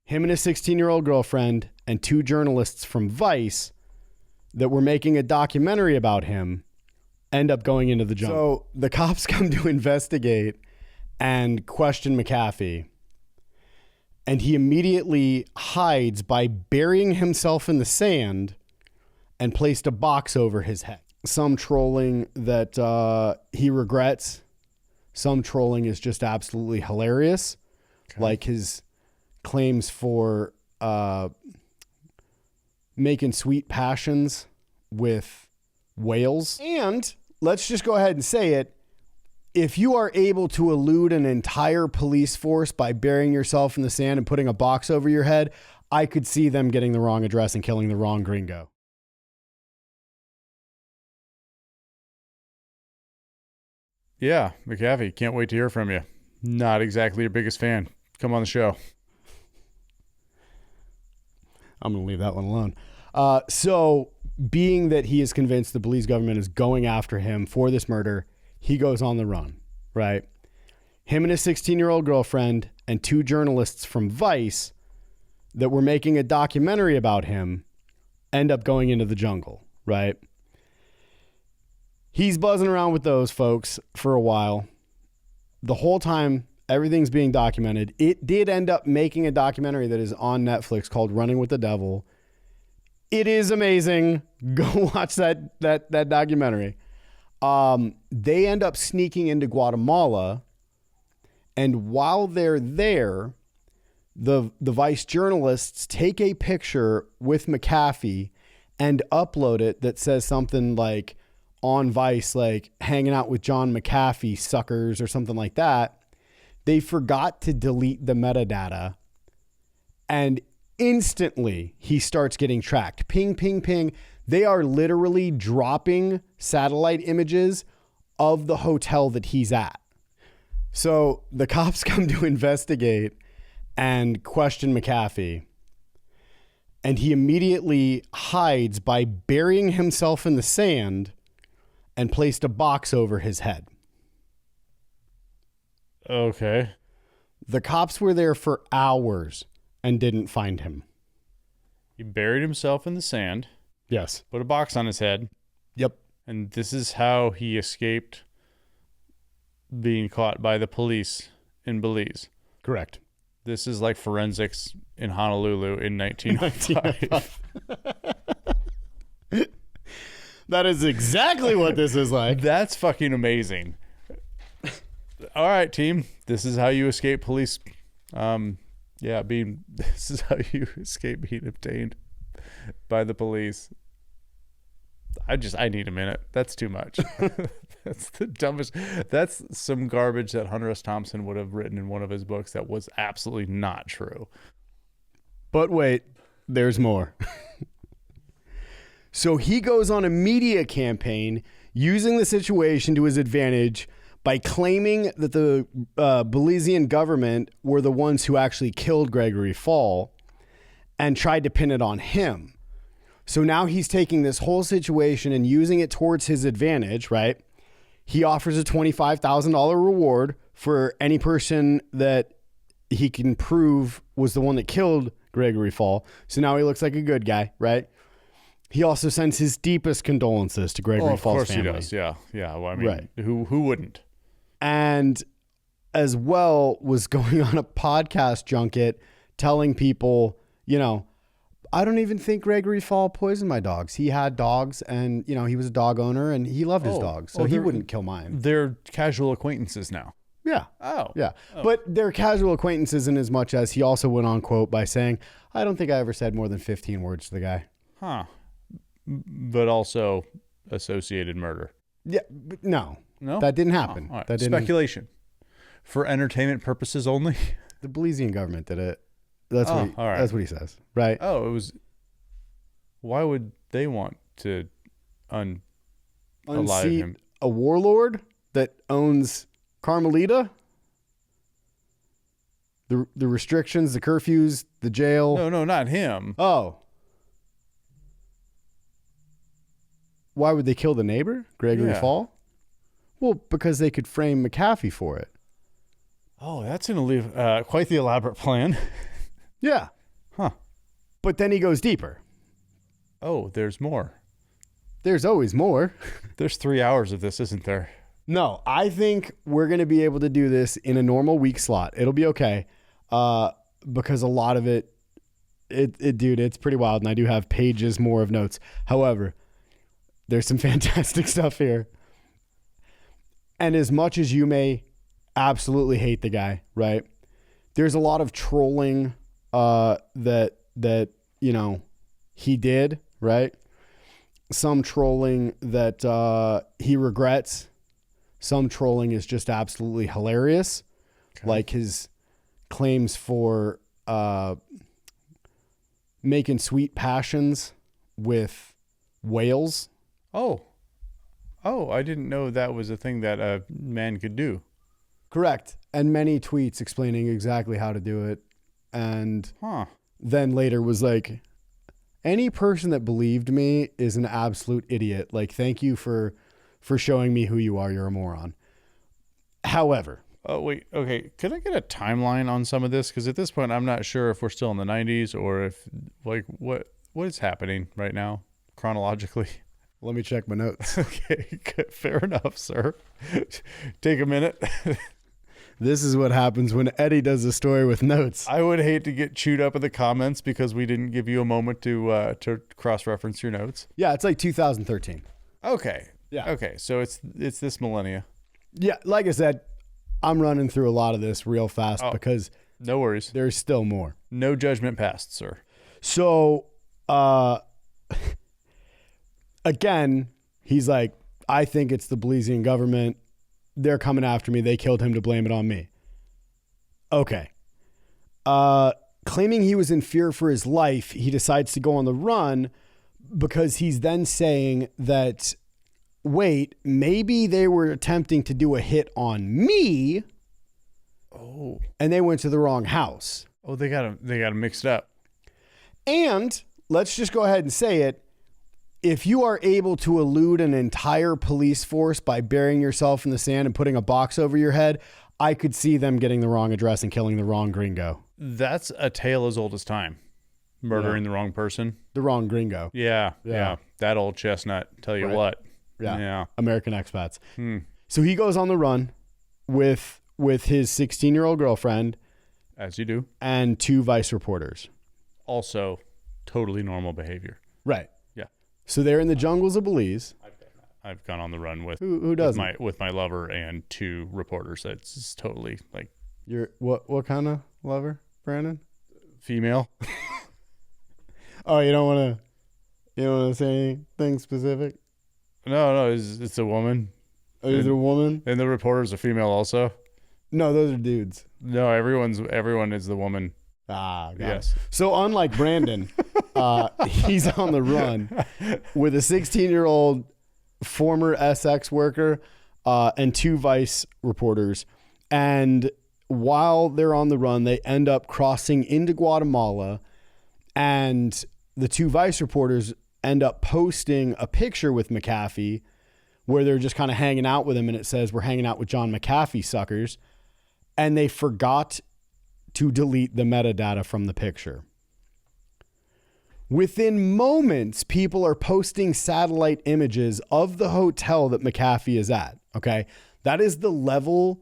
Him and his 16-year-old girlfriend and two journalists from Vice that were making a documentary about him end up going into the jungle. So the cops come to investigate and question McAfee. And he immediately hides by burying himself in the sand and placed a box over his head. Some trolling that he regrets. Some trolling is just absolutely hilarious. Okay. Like his claims for making sweet passions with whales. And let's just go ahead and say it. If you are able to elude an entire police force by burying yourself in the sand and putting a box over your head, I could see them getting the wrong address and killing the wrong gringo. Yeah, McAfee, can't wait to hear from you. Not exactly your biggest fan. Come on the show. I'm going to leave that one alone. So being that he is convinced the Belize government is going after him for this murder, he goes on the run, right? Him and his 16-year-old girlfriend and two journalists from Vice that were making a documentary about him end up going into the jungle, right? He's buzzing around with those folks for a while. The whole time, everything's being documented. It did end up making a documentary that is on Netflix called Running with the Devil. It is amazing. Go watch that documentary. They end up sneaking into Guatemala, and while they're there, the Vice journalists take a picture with McAfee and upload it that says something like on Vice, like hanging out with John McAfee suckers or something like that. They forgot to delete the metadata, and instantly he starts getting tracked. Ping, ping, ping. They are literally dropping satellite images of the hotel that he's at. So the cops come to investigate and question McAfee. And he immediately hides by burying himself in the sand and placed a box over his head. Okay. The cops were there for hours and didn't find him. He buried himself in the sand. Yes. Put a box on his head. Yep. And this is how he escaped being caught by the police in Belize. Correct. This is like forensics in Honolulu in 1905. That is exactly what this is like. That's fucking amazing. All right, team. This is how you escape police. This is how you escape being obtained by the police. I need a minute. That's too much. That's the dumbest. That's some garbage that Hunter S. Thompson would have written in one of his books that was absolutely not true. But wait, there's more. So he goes on a media campaign using the situation to his advantage by claiming that the Belizean government were the ones who actually killed Gregory Faull and tried to pin it on him. So now he's taking this whole situation and using it towards his advantage, right? He offers a $25,000 reward for any person that he can prove was the one that killed Gregory Faull. So now he looks like a good guy, right? He also sends his deepest condolences to Gregory Faull's family. Of course he does, yeah. Well, I mean, right. Who wouldn't? And as well was going on a podcast junket telling people, you know, I don't even think Gregory Faull poisoned my dogs. He had dogs and, you know, he was a dog owner and he loved his dogs. So he wouldn't kill mine. They're casual acquaintances now. Yeah. Oh. Yeah. Oh. But they're casual acquaintances in as much as he also went on, quote, by saying, I don't think I ever said more than 15 words to the guy. Huh. But also associated murder. Yeah. But no. No? That didn't happen. Oh, right. That Speculation. For entertainment purposes only? The Belizean government did it. That's all right. That's what he says, right? Oh, it was. Why would they want to unalive him? A warlord that owns Carmelita? The restrictions, the curfews, the jail. No, not him. Oh. Why would they kill the neighbor, Gregory Faull? Well, because they could frame McAfee for it. Oh, that's quite the elaborate plan. Yeah. Huh. But then he goes deeper. Oh, there's more. There's always more. There's 3 hours of this, isn't there? No, I think we're going to be able to do this in a normal week slot. It'll be okay. Because a lot of it, dude, it's pretty wild. And I do have pages more of notes. However, there's some fantastic stuff here. And as much as you may absolutely hate the guy, right? There's a lot of trolling that you know he did, right? Some trolling that he regrets. Some trolling is just absolutely hilarious, like his claims for making sweet passions with whales. Oh, I didn't know that was a thing that a man could do. Correct. And many tweets explaining exactly how to do it. And then later was like, any person that believed me is an absolute idiot. Like, thank you for showing me who you are. You're a moron. However. Oh, wait. Okay. Could I get a timeline on some of this? Because at this point, I'm not sure if we're still in the 90s or if, like, what is happening right now chronologically. Let me check my notes. Okay. Fair enough, sir. Take a minute. This is what happens when Eddie does a story with notes. I would hate to get chewed up in the comments because we didn't give you a moment to cross-reference your notes. Yeah, it's like 2013. Okay. Yeah. Okay. So it's this millennia. Yeah, like I said, I'm running through a lot of this real fast because no worries. There's still more. No judgment passed, sir. So, again, he's like, I think it's the Belizean government. They're coming after me. They killed him to blame it on me. Okay. Claiming he was in fear for his life, he decides to go on the run because he's then saying that, wait, maybe they were attempting to do a hit on me. Oh. And they went to the wrong house. Oh, they got them mixed up. And let's just go ahead and say it. If you are able to elude an entire police force by burying yourself in the sand and putting a box over your head, I could see them getting the wrong address and killing the wrong gringo. That's a tale as old as time. Murdering the wrong person. The wrong gringo. Yeah. That old chestnut. Tell you what. Yeah. American expats. So he goes on the run with his 16-year-old girlfriend. As you do. And 2 vice reporters. Also, totally normal behavior. Right. Yeah. So they're in the jungles of Belize. I've gone on the run with who doesn't? With my lover and 2 reporters. It's just totally like. You're what kind of lover, Brandon? Female. Oh, you don't want to say anything specific? No, it's a woman. Oh, is it a woman? And the reporter's a female also. No, those are dudes. No, everyone is the woman. Yes. So unlike Brandon, he's on the run with a 16-year-old former SX worker and 2 vice reporters. And while they're on the run, they end up crossing into Guatemala, and the 2 vice reporters end up posting a picture with McAfee where they're just kind of hanging out with him, and it says, "We're hanging out with John McAfee, suckers." And they forgot to delete the metadata from the picture. Within moments, people are posting satellite images of the hotel that McAfee is at. Okay. That is the level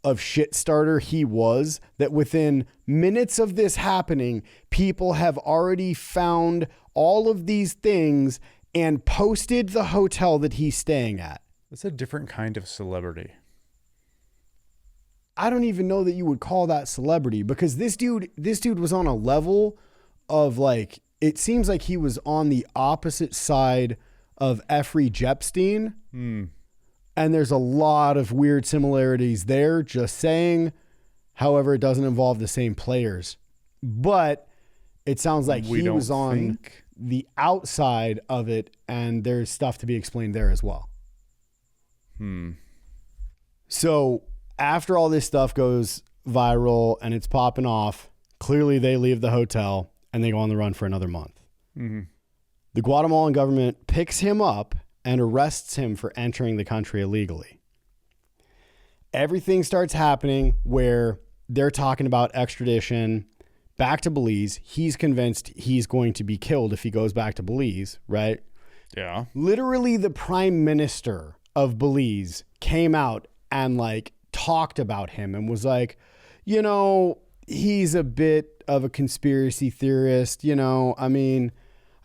of shit starter he was, that within minutes of this happening, people have already found all of these things and posted the hotel that he's staying at. That's a different kind of celebrity. I don't even know that you would call that celebrity, because this dude was on a level of, like, it seems like he was on the opposite side of Jeffrey Epstein. And there's a lot of weird similarities there, just saying. However, it doesn't involve the same players. But it sounds like he was on the outside of it, and there's stuff to be explained there as well. So after all this stuff goes viral and it's popping off, clearly they leave the hotel and they go on the run for another month. The Guatemalan government picks him up and arrests him for entering the country illegally. Everything starts happening where they're talking about extradition, back to Belize. He's convinced he's going to be killed if he goes back to Belize, right? Yeah. Literally the prime minister of Belize came out and like talked about him and was like, you know, he's a bit of a conspiracy theorist. You know, I mean,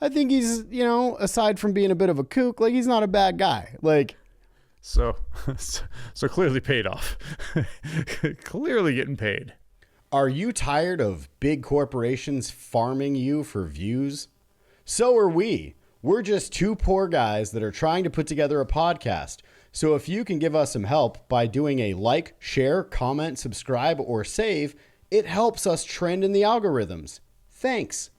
I think he's, you know, aside from being a bit of a kook, like he's not a bad guy. Like, so clearly paid off. Clearly getting paid. Are you tired of big corporations farming you for views? So are we. We're just two poor guys that are trying to put together a podcast. So if you can give us some help by doing a like, share, comment, subscribe, or save, it helps us trend in the algorithms. Thanks.